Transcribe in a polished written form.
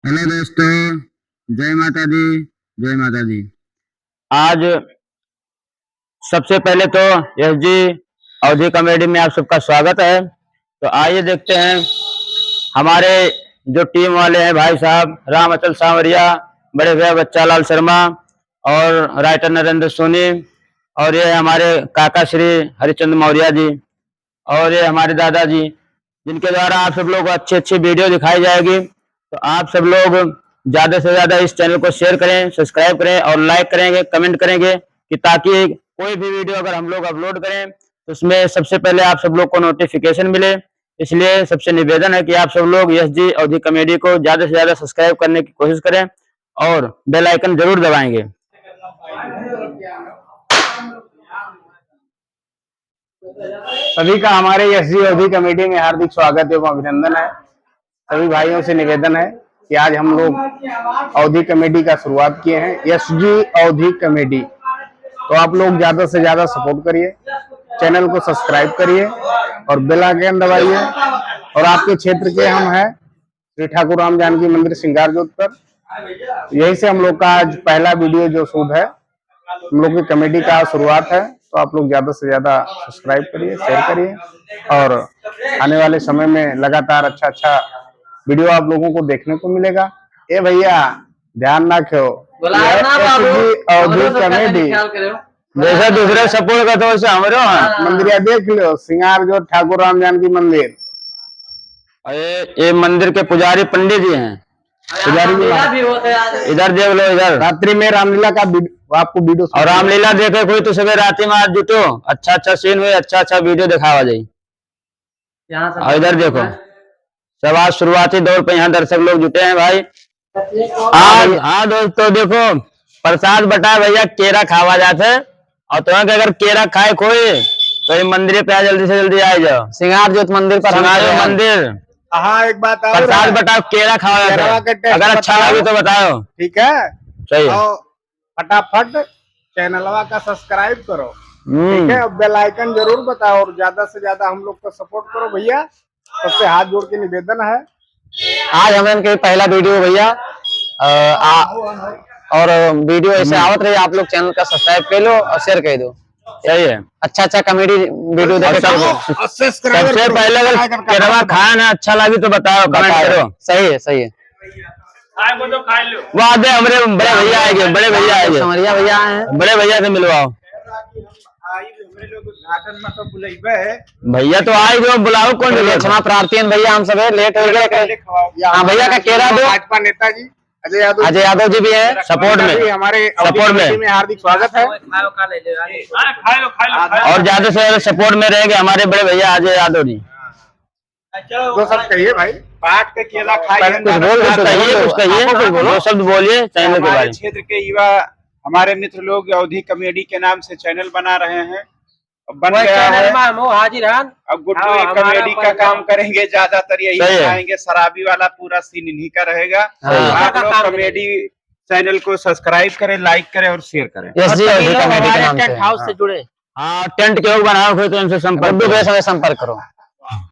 Hello दोस्तों, जय माता दी, जय माता दी। आज सबसे पहले तो एसजी अवधी कॉमेडी में आप सबका स्वागत है। तो आइए देखते हैं हमारे जो टीम वाले हैं, भाई साहब राम अचल सांवरिया, बड़े भैया बच्चा लाल शर्मा और राइटर नरेंद्र सोनी, और ये हमारे काका श्री हरिचंद्र मौर्य जी, और ये हमारे दादाजी, जिनके द्वारा आप सब लोग को अच्छी अच्छी वीडियो दिखाई जाएगी। तो आप सब लोग ज्यादा से ज्यादा इस चैनल को शेयर करें, सब्सक्राइब करें और लाइक करेंगे, कमेंट करेंगे, कि ताकि कोई भी वीडियो अगर हम लोग अपलोड करें तो उसमें सबसे पहले आप सब लोग को नोटिफिकेशन मिले। इसलिए सबसे निवेदन है कि आप सब लोग एसजी अवधी कॉमेडी को ज्यादा से ज्यादा सब्सक्राइब करने की कोशिश करें और बेल आइकन जरूर दबाएंगे। सभी का हमारे एसजी अवधी कमेटी में हार्दिक स्वागत एवं अभिनंदन है। सभी भाइयों से निवेदन है कि आज हम लोग अवधी कमेटी का शुरुआत किए हैं, एसजी अवधी कमेटी। तो आप लोग ज्यादा से ज्यादा सपोर्ट करिए, चैनल को सब्सक्राइब करिए और बेल आइकन दबाइए। और आपके क्षेत्र के हम हैं श्री ठाकुर राम जानकी मंदिर सिंगार जोत पर। यही से हम लोग का आज पहला वीडियो जो शूट है, हम लोग की कमेटी का शुरुआत है। तो आप लोग ज्यादा से ज्यादा सब्सक्राइब करिए, शेयर करिए और आने वाले समय में लगातार अच्छा वीडियो आप लोगों को देखने को मिलेगा। ए भैया ध्यान रखो, अवधी कमेटी जैसे दूसरे सपोर्ट का तो वैसे हमारे मंदिर देख लो, सिंगार जोत ठाकुर राम जानकी मंदिर। ये मंदिर के पुजारी पंडित जी हैं। पुजारी जी इधर देख लो, इधर रात्रि में रामलीला का आपको वीडियो और रामलीला देखे कोई तो सवेरे रात में आज जुटो, अच्छा सीन हुए, अच्छा वीडियो दिखावा जाए। और इधर देखो सब आज शुरुआती दौर पे यहाँ दर्शक लोग जुटे हैं भाई। आज हाँ दोस्तों देखो, प्रसाद बटा भैया केरा खावा जाते, और तुम्हें अगर केरा खाए कोई तो ये मंदिर पे जल्दी से जल्दी आ जाओ, सिंगार जोत मंदिर पर, सिंगार जोत मंदिर। हाँ एक बात प्रसाद बताओ, केरा खावा जाता है, अगर अच्छा लगे तो बताओ। ठीक है, सही है। फटाफट चैनलवा का सब्सक्राइब करो, ठीक है, बेल आइकन जरूर बताओ और ज्यादा से ज्यादा हम लोग को सपोर्ट करो भैया। सबसे हाथ जोड़ के निवेदन है। आज हमें इनके पहला वीडियो भैया, और वीडियो ऐसे आवत रही, आप लोग चैनल का सब्सक्राइब कर लो और शेयर कर दो। सही है, अच्छा कॉमेडी वीडियो देखे। सबसे पहले अगर केरवा खाया ना अच्छा लगी तो बताओ, कमेंट करो। सही है, सही है। वो आधे हमारे बड़े भैया आएंगे, बड़े भैया आएंगे, समरिया भैया आए, बड़े भैया से मिलवाओ। भैया तो आए जो बुलाओ, कौन क्षमा प्रार्थी है भैया, हम सब लेट हो गए। हाँ भैया का केरा दो। भाजपा नेताजी अजय यादव जी भी है सपोर्ट में, हमारे सपोर्ट में हार्दिक स्वागत है। और ज्यादा से ज्यादा सपोर्ट में रहेंगे हमारे बड़े भैया अजय यादव जी। दो शब्द कहिए भाई, पाट के केला खाइए, दो शब्द बोलिए चैनल के बारे हमारे में। क्षेत्र के युवा हमारे मित्र लोग अवधी कॉमेडी के नाम से चैनल बना रहे हैं, बन गया है। हाजिर हैं। अब गुड्डू कॉमेडी का काम करेंगे, ज्यादातर यही दिखाएंगे, शराबी वाला पूरा सीन इन्हीं का रहेगा। आप लोग कॉमेडी चैनल को सब्सक्राइब करें, लाइक करें और शेयर करें। हाउस से जुड़े, हाँ टेंट के लोग बनाओ, फिर तो इनसे संपर्क करो।